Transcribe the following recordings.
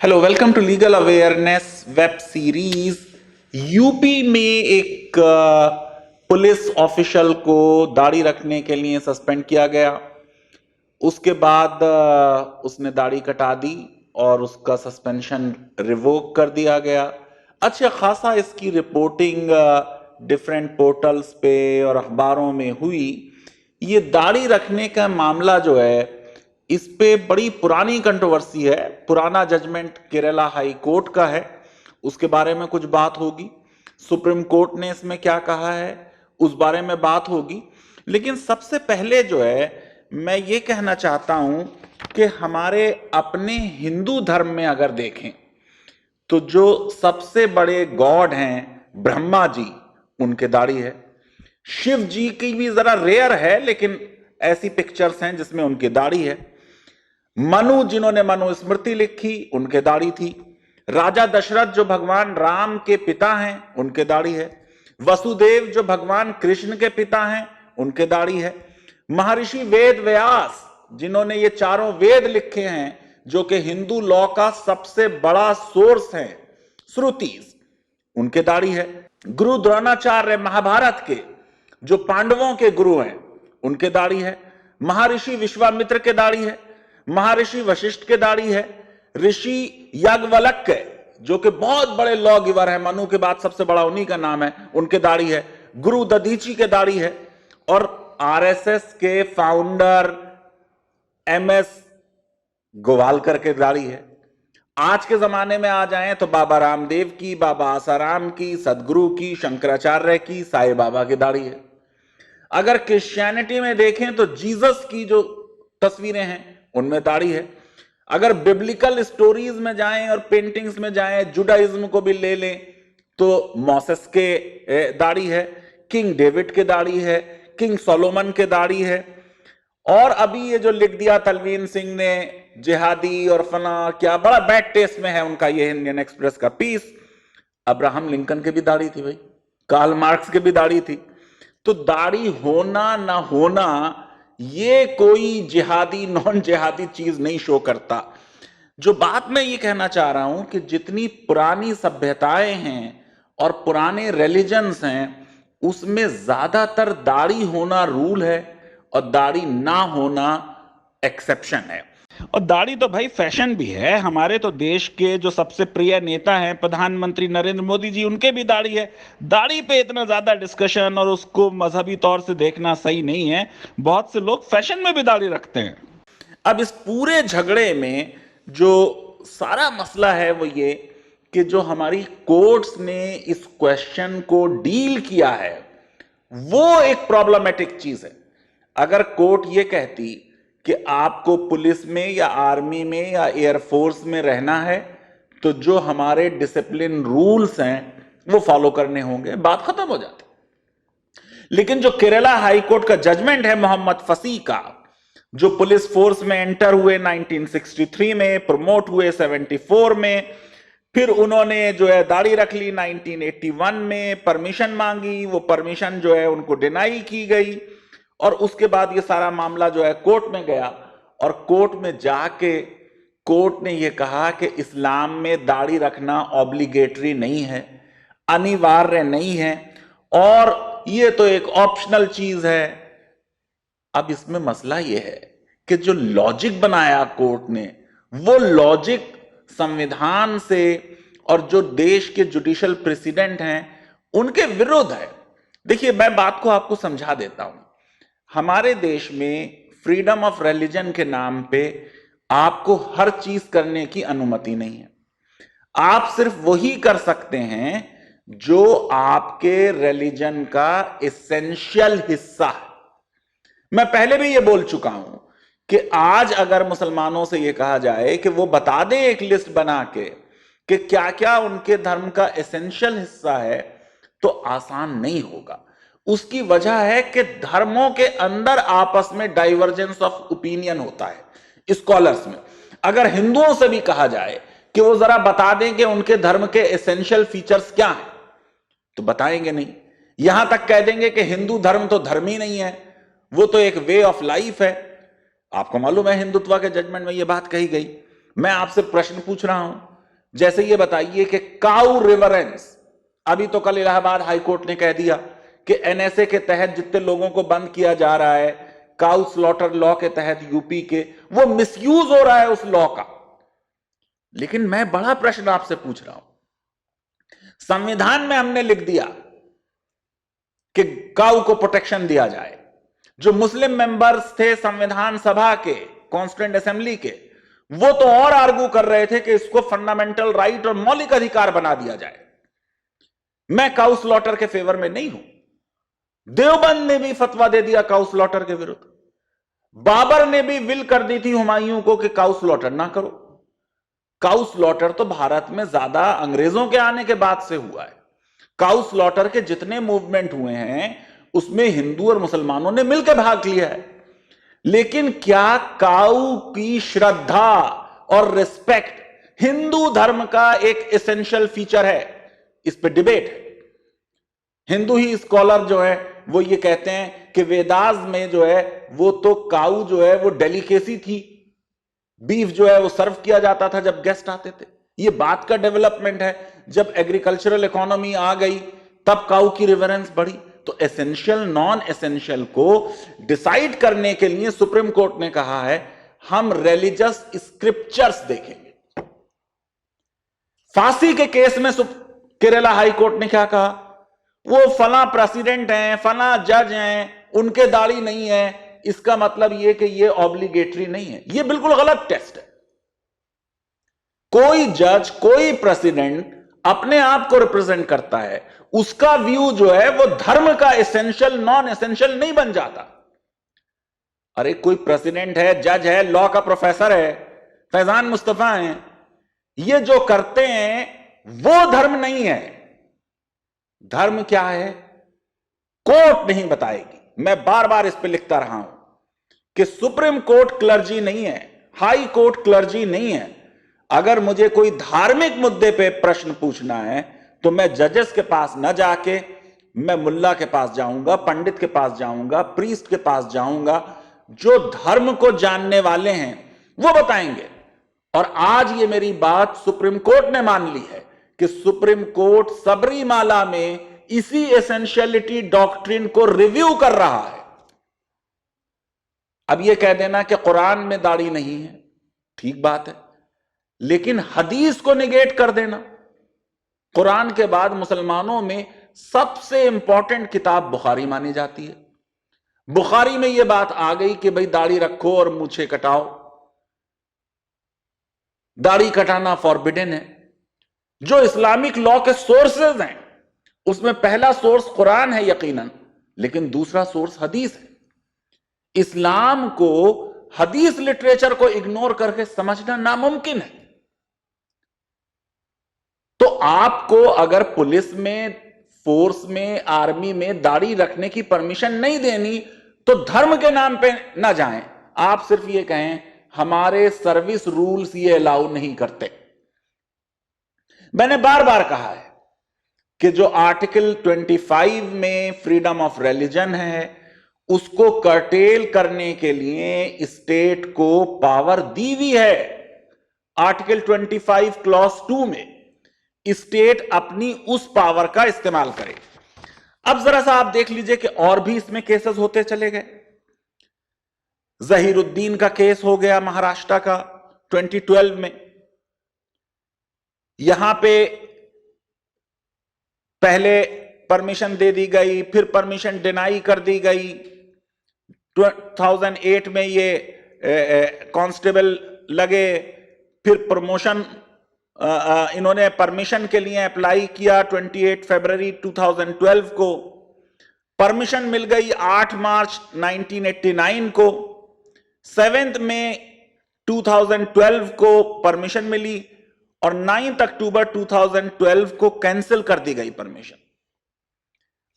Hello, welcome to legal awareness web series. UP में एक police official को दाढ़ी रखने के लिए सस्पेंड किया गया। उसके बाद उसने दाढ़ी कटा दी और उसका सस्पेंशन रिवोक कर दिया गया। अच्छा खासा इसकी रिपोर्टिंग डिफरेंट पोर्टल्स पे और अखबारों में हुई। ये दाढ़ी रखने का मामला जो है, इस पे बड़ी पुरानी कंट्रोवर्सी है। पुराना जजमेंट केरला हाई कोर्ट का है, उसके बारे में कुछ बात होगी। सुप्रीम कोर्ट ने इसमें क्या कहा है उस बारे में बात होगी। लेकिन सबसे पहले जो है, मैं ये कहना चाहता हूं कि हमारे अपने हिंदू धर्म में अगर देखें तो जो सबसे बड़े गॉड हैं ब्रह्मा जी, उनके दाढ़ी है। शिव जी की भी जरा रेयर है, लेकिन ऐसी पिक्चर्स हैं जिसमें उनकी दाढ़ी है। मनु, जिन्होंने मनुस्मृति लिखी, उनके दाढ़ी थी। राजा दशरथ जो भगवान राम के पिता हैं, उनके दाढ़ी है। वसुदेव जो भगवान कृष्ण के पिता हैं, उनके दाढ़ी है। महर्षि वेद व्यास, जिन्होंने ये चारों वेद लिखे हैं, जो कि हिंदू लॉ का सबसे बड़ा सोर्स है, श्रुतिज, उनके दाढ़ी है। गुरु द्रोणाचार्य महाभारत के, जो पांडवों के गुरु हैं, उनके दाढ़ी है। महर्षि विश्वामित्र के दाढ़ी है। महर्षि वशिष्ठ के दाढ़ी है। ऋषि याज्ञवल्क्य, जो कि बहुत बड़े लॉ गिवर है, मनु के बाद सबसे बड़ा उन्हीं का नाम है, उनके दाढ़ी है। गुरु दधीची के दाढ़ी है। और आरएसएस के फाउंडर एमएस गोवालकर के दाढ़ी है। आज के जमाने में आ जाएं तो बाबा रामदेव की, बाबा आसाराम की, सदगुरु की, शंकराचार्य की, साईं बाबा की दाढ़ी है। अगर क्रिश्चियनिटी में देखें तो जीसस की जो तस्वीरें हैं, उनमें दाढ़ी है। अगर बिब्लिकल स्टोरीज में जाएं और पेंटिंग्स में जाएं, जुडाइज्म को भी ले लें, तो मोसेस के दाढ़ी है, किंग डेविड के दाढ़ी है, किंग सोलोमन के दाढ़ी है। और अभी ये जो लिख दिया तलवीन सिंह ने, जिहादी और फना, क्या बड़ा बैड टेस्ट में है उनका ये इंडियन एक्सप्रेस का पीस। अब्राहम लिंकन के भी दाढ़ी थी भाई, कार्ल मार्क्स के भी दाढ़ी थी। तो दाढ़ी होना ना होना ये कोई जिहादी नॉन जिहादी चीज नहीं शो करता। जो बात मैं ये कहना चाह रहा हूं कि जितनी पुरानी सभ्यताएं हैं और पुराने रिलीजन्स हैं, उसमें ज्यादातर दाढ़ी होना रूल है और दाढ़ी ना होना एक्सेप्शन है। और दाढ़ी तो भाई फैशन भी है। हमारे तो देश के जो सबसे प्रिय नेता हैं प्रधानमंत्री नरेंद्र मोदी जी, उनके भी दाढ़ी है। दाढ़ी पे इतना ज्यादा डिस्कशन और उसको मजहबी तौर से देखना सही नहीं है। बहुत से लोग फैशन में भी दाढ़ी रखते हैं। अब इस पूरे झगड़े में जो सारा मसला है वो ये कि जो हमारी कोर्ट्स ने इस क्वेश्चन को डील किया है, वो एक प्रॉब्लमेटिक चीज है। अगर कोर्ट ये कहती कि आपको पुलिस में या आर्मी में या एयरफोर्स में रहना है, तो जो हमारे डिसिप्लिन रूल्स हैं वो फॉलो करने होंगे, बात खत्म हो जाती। लेकिन जो केरला हाई कोर्ट का जजमेंट है मोहम्मद फसी का, जो पुलिस फोर्स में एंटर हुए 1963 में, प्रमोट हुए 74 में, फिर उन्होंने जो है दाढ़ी रख ली 1981 में, परमिशन मांगी, वो परमिशन जो है उनको डिनाई की गई। और उसके बाद ये सारा मामला जो है कोर्ट में गया, और कोर्ट में जाके कोर्ट ने ये कहा कि इस्लाम में दाढ़ी रखना ऑब्लिगेटरी नहीं है, अनिवार्य नहीं है, और ये तो एक ऑप्शनल चीज है। अब इसमें मसला ये है कि जो लॉजिक बनाया कोर्ट ने, वो लॉजिक संविधान से और जो देश के जुडिशियल प्रेसिडेंट हैं उनके विरुद्ध है। देखिए, मैं बात को आपको समझा देता हूं। हमारे देश में फ्रीडम ऑफ रिलीजन के नाम पे आपको हर चीज करने की अनुमति नहीं है। आप सिर्फ वही कर सकते हैं जो आपके रिलीजन का एसेंशियल हिस्सा है। मैं पहले भी ये बोल चुका हूं कि आज अगर मुसलमानों से ये कहा जाए कि वो बता दें एक लिस्ट बना के कि क्या क्या उनके धर्म का एसेंशियल हिस्सा है, तो आसान नहीं होगा। उसकी वजह है कि धर्मों के अंदर आपस में डाइवर्जेंस ऑफ ओपिनियन होता है स्कॉलर्स में। अगर हिंदुओं से भी कहा जाए कि वो जरा बता दें कि उनके धर्म के एसेंशियल फीचर्स क्या हैं, तो बताएंगे नहीं। यहां तक कह देंगे कि हिंदू धर्म तो धर्म ही नहीं है, वो तो एक वे ऑफ लाइफ है। आपको मालूम है हिंदुत्व के जजमेंट में यह बात कही गई। मैं आपसे प्रश्न पूछ रहा हूं जैसे ये बताइए कि काउ रिवरेंस, अभी तो कल इलाहाबाद हाईकोर्ट ने कह दिया कि एनएसए के तहत जितने लोगों को बंद किया जा रहा है काउ स्लॉटर लॉ के तहत यूपी के, वो मिसयूज हो रहा है उस लॉ का। लेकिन मैं बड़ा प्रश्न आपसे पूछ रहा हूं, संविधान में हमने लिख दिया कि काउ को प्रोटेक्शन दिया जाए। जो मुस्लिम मेंबर्स थे संविधान सभा के, कॉन्स्टिट्यूएंट असेंबली के, वो तो और आर्गू कर रहे थे कि इसको फंडामेंटल राइट और मौलिक अधिकार बना दिया जाए। मैं काउ स्लॉटर के फेवर में नहीं हूं। देवबंद ने भी फतवा दे दिया काउ स्लॉटर के विरुद्ध। बाबर ने भी विल कर दी थी हुमायूं को कि काउ स्लॉटर ना करो। काउ स्लॉटर तो भारत में ज्यादा अंग्रेजों के आने के बाद से हुआ है। काउ स्लॉटर के जितने मूवमेंट हुए हैं उसमें हिंदू और मुसलमानों ने मिलकर भाग लिया है। लेकिन क्या काउ की श्रद्धा और रिस्पेक्ट हिंदू धर्म का एक एसेंशियल फीचर है? इस पे डिबेट है। हिंदू ही स्कॉलर जो है वो ये कहते हैं कि वेदास में जो है वो तो काउ जो है वो डेलिकेसी थी, बीफ जो है वो सर्व किया जाता था जब गेस्ट आते थे। ये बात का डेवलपमेंट है। जब एग्रीकल्चरल इकोनॉमी आ गई तब काउ की रिवरेंस बढ़ी। तो एसेंशियल नॉन एसेंशियल को डिसाइड करने के लिए सुप्रीम कोर्ट ने कहा है हम रिलीजियस स्क्रिप्चर्स देखेंगे। फांसी के केस में केरला हाई कोर्ट ने क्या कहा? वो फला प्रेसिडेंट हैं, फला जज हैं, उनके दाढ़ी नहीं है, इसका मतलब ये कि ये ऑब्लिगेटरी नहीं है। ये बिल्कुल गलत टेस्ट है। कोई जज, कोई प्रेसिडेंट अपने आप को रिप्रेजेंट करता है, उसका व्यू जो है वो धर्म का एसेंशियल नॉन एसेंशियल नहीं बन जाता। अरे कोई प्रेसिडेंट है, जज है, लॉ का प्रोफेसर है, फैजान मुस्तफा है, ये जो करते हैं वो धर्म नहीं है। धर्म क्या है कोर्ट नहीं बताएगी। मैं बार बार इस पे लिखता रहा हूं कि सुप्रीम कोर्ट क्लर्जी नहीं है, हाई कोर्ट क्लर्जी नहीं है। अगर मुझे कोई धार्मिक मुद्दे पे प्रश्न पूछना है तो मैं जजेस के पास न जाके मैं मुल्ला के पास जाऊंगा, पंडित के पास जाऊंगा, प्रीस्ट के पास जाऊंगा। जो धर्म को जानने वाले हैं वो बताएंगे। और आज ये मेरी बात सुप्रीम कोर्ट ने मान ली है कि सुप्रीम कोर्ट सबरीमाला में इसी एसेंशियलिटी डॉक्ट्रिन को रिव्यू कर रहा है। अब ये कह देना कि कुरान में दाढ़ी नहीं है, ठीक बात है, लेकिन हदीस को निगेट कर देना। कुरान के बाद मुसलमानों में सबसे इंपॉर्टेंट किताब बुखारी मानी जाती है। बुखारी में यह बात आ गई कि भाई दाढ़ी रखो और मूछें कटाओ। दाढ़ी कटाना फॉरबिडन है। जो इस्लामिक लॉ के सोर्सेज हैं उसमें पहला सोर्स कुरान है यकीनन, लेकिन दूसरा सोर्स हदीस है। इस्लाम को हदीस लिटरेचर को इग्नोर करके समझना नामुमकिन है। तो आपको अगर पुलिस में, फोर्स में, आर्मी में दाढ़ी रखने की परमिशन नहीं देनी तो धर्म के नाम पे ना जाएं। आप सिर्फ ये कहें हमारे सर्विस रूल्स ये अलाउ नहीं करते। मैंने बार बार कहा है कि जो आर्टिकल 25 में फ्रीडम ऑफ रिलीजन है उसको कर्टेल करने के लिए स्टेट को पावर दी हुई है। आर्टिकल 25 क्लॉज 2 में स्टेट अपनी उस पावर का इस्तेमाल करे। अब जरा सा आप देख लीजिए कि और भी इसमें केसेस होते चले गए। जहीरुद्दीन का केस हो गया महाराष्ट्र का 2012 में। यहां पे पहले परमिशन दे दी गई, फिर परमिशन डिनाई कर दी गई। 2008 में ये कांस्टेबल लगे, फिर प्रमोशन इन्होंने परमिशन के लिए अप्लाई किया 28 फरवरी 2012 को। परमिशन मिल गई 8 मार्च 1989 को। 7 मई 2012 को परमिशन मिली और 9 अक्टूबर 2012 को कैंसिल कर दी गई परमिशन।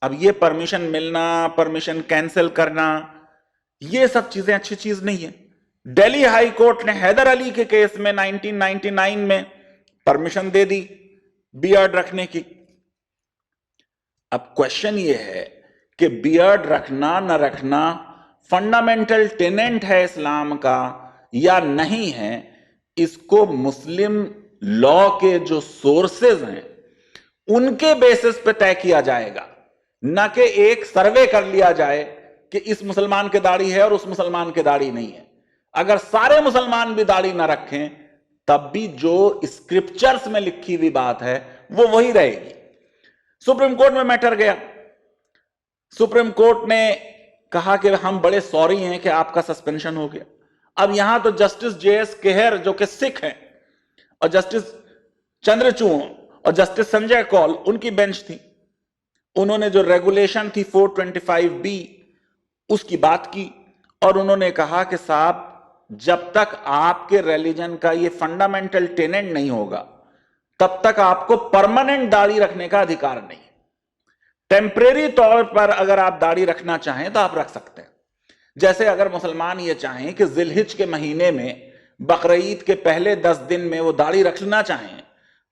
अब ये परमिशन मिलना, परमिशन कैंसिल करना, ये सब चीजें अच्छी चीज नहीं है। दिल्ली हाई कोर्ट ने हैदर अली के केस में 1999 में परमिशन दे दी बियर्ड रखने की। अब क्वेश्चन ये है कि बियर्ड रखना न रखना फंडामेंटल टेनेंट है इस्लाम का या नहीं है, इसको मुस्लिम लॉ के जो सोर्सेज हैं उनके बेसिस पे तय किया जाएगा, ना कि एक सर्वे कर लिया जाए कि इस मुसलमान के दाढ़ी है और उस मुसलमान के दाढ़ी नहीं है। अगर सारे मुसलमान भी दाढ़ी ना रखें तब भी जो स्क्रिप्चर्स में लिखी हुई बात है वो वही रहेगी। सुप्रीम कोर्ट में मैटर गया, सुप्रीम कोर्ट ने कहा कि हम बड़े सॉरी हैं कि आपका सस्पेंशन हो गया। अब यहां तो जस्टिस जेएस केहर जो कि सिख हैं और जस्टिस चंद्रचूड़ और जस्टिस संजय कौल उनकी बेंच थी, उन्होंने जो रेगुलेशन थी 425B उसकी बात की और उन्होंने कहा कि साहब जब तक आपके रिलीजन का ये फंडामेंटल टेनेंट नहीं होगा तब तक आपको परमानेंट दाढ़ी रखने का अधिकार नहीं। टेम्परेरी तौर पर अगर आप दाढ़ी रखना चाहें तो आप रख सकते हैं। जैसे अगर मुसलमान ये चाहें कि जिलहिज के महीने में बकरीद के पहले 10 दिन में वो दाढ़ी रखना चाहें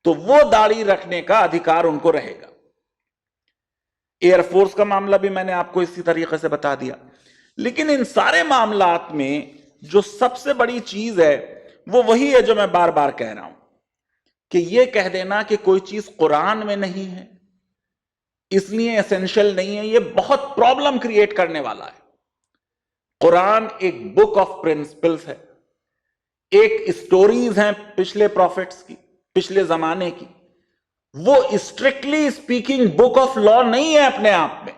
तो वो दाढ़ी रखने का अधिकार उनको रहेगा। एयरफोर्स का मामला भी मैंने आपको इसी तरीके से बता दिया। लेकिन इन सारे मामलात में जो सबसे बड़ी चीज है वो वही है जो मैं बार बार कह रहा हूं कि ये कह देना कि कोई चीज कुरान में नहीं है इसलिए एसेंशियल नहीं है, ये बहुत प्रॉब्लम क्रिएट करने वाला है। कुरान एक बुक ऑफ प्रिंसिपल्स है, एक स्टोरीज हैं पिछले प्रॉफिट्स की, पिछले जमाने की। वो strictly speaking book of law नहीं है अपने आप में,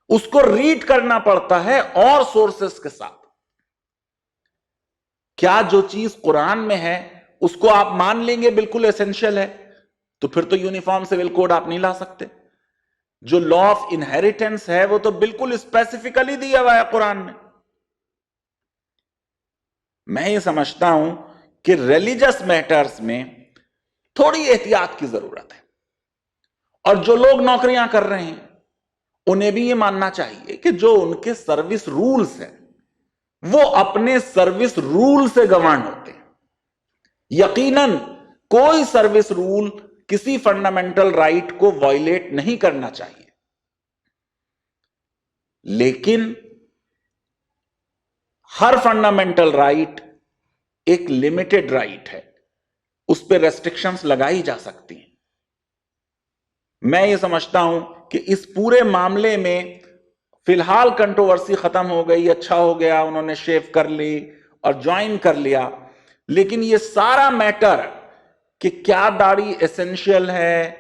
उसको रीड करना पड़ता है और सोर्सेस के साथ। क्या जो चीज कुरान में है उसको आप मान लेंगे बिल्कुल एसेंशियल है तो फिर तो यूनिफॉर्म सिविल कोड आप नहीं ला सकते। जो लॉ ऑफ इनहेरिटेंस है वो तो बिल्कुल स्पेसिफिकली दिया हुआ है कुरान में। मैं ये समझता हूं कि रिलीजियस मैटर्स में थोड़ी एहतियात की जरूरत है और जो लोग नौकरियां कर रहे हैं उन्हें भी ये मानना चाहिए कि जो उनके सर्विस रूल्स हैं वो अपने सर्विस रूल से गवर्न होते हैं। यकीनन कोई सर्विस रूल किसी फंडामेंटल राइट को वायलेट नहीं करना चाहिए, लेकिन हर फंडामेंटल राइट एक लिमिटेड राइट है, उस पर रेस्ट्रिक्शंस लगाई जा सकती हैं। मैं ये समझता हूं कि इस पूरे मामले में फिलहाल कंट्रोवर्सी खत्म हो गई, अच्छा हो गया, उन्होंने शेव कर ली और ज्वाइन कर लिया। लेकिन ये सारा मैटर कि क्या दाढ़ी एसेंशियल है,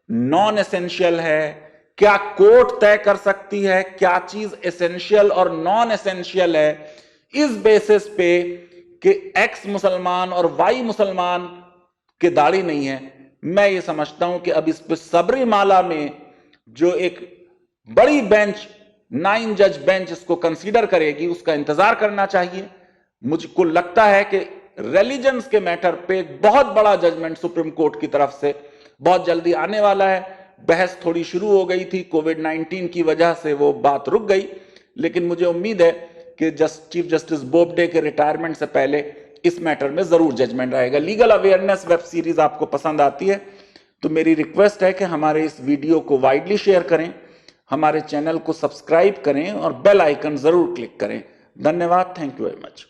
नॉन एसेंशियल है, क्या कोर्ट तय कर सकती है क्या चीज एसेंशियल और नॉन एसेंशियल है, इस बेसिस पे कि एक्स मुसलमान और वाई मुसलमान के दाढ़ी नहीं है। मैं ये समझता हूं कि अब इस पे सबरीमाला में जो एक बड़ी बेंच 9 जज बेंच इसको कंसीडर करेगी उसका इंतजार करना चाहिए। मुझको लगता है कि रिलीजन्स के मैटर पे एक बहुत बड़ा जजमेंट सुप्रीम कोर्ट की तरफ से बहुत जल्दी आने वाला है। बहस थोड़ी शुरू हो गई थी, कोविड-19 की वजह से वो बात रुक गई, लेकिन मुझे उम्मीद है कि चीफ जस्टिस बोबडे के रिटायरमेंट से पहले इस मैटर में जरूर जजमेंट आएगा। लीगल अवेयरनेस वेब सीरीज आपको पसंद आती है तो मेरी रिक्वेस्ट है कि हमारे इस वीडियो को वाइडली शेयर करें, हमारे चैनल को सब्सक्राइब करें और बेल आइकन जरूर क्लिक करें। धन्यवाद। Thank you very much.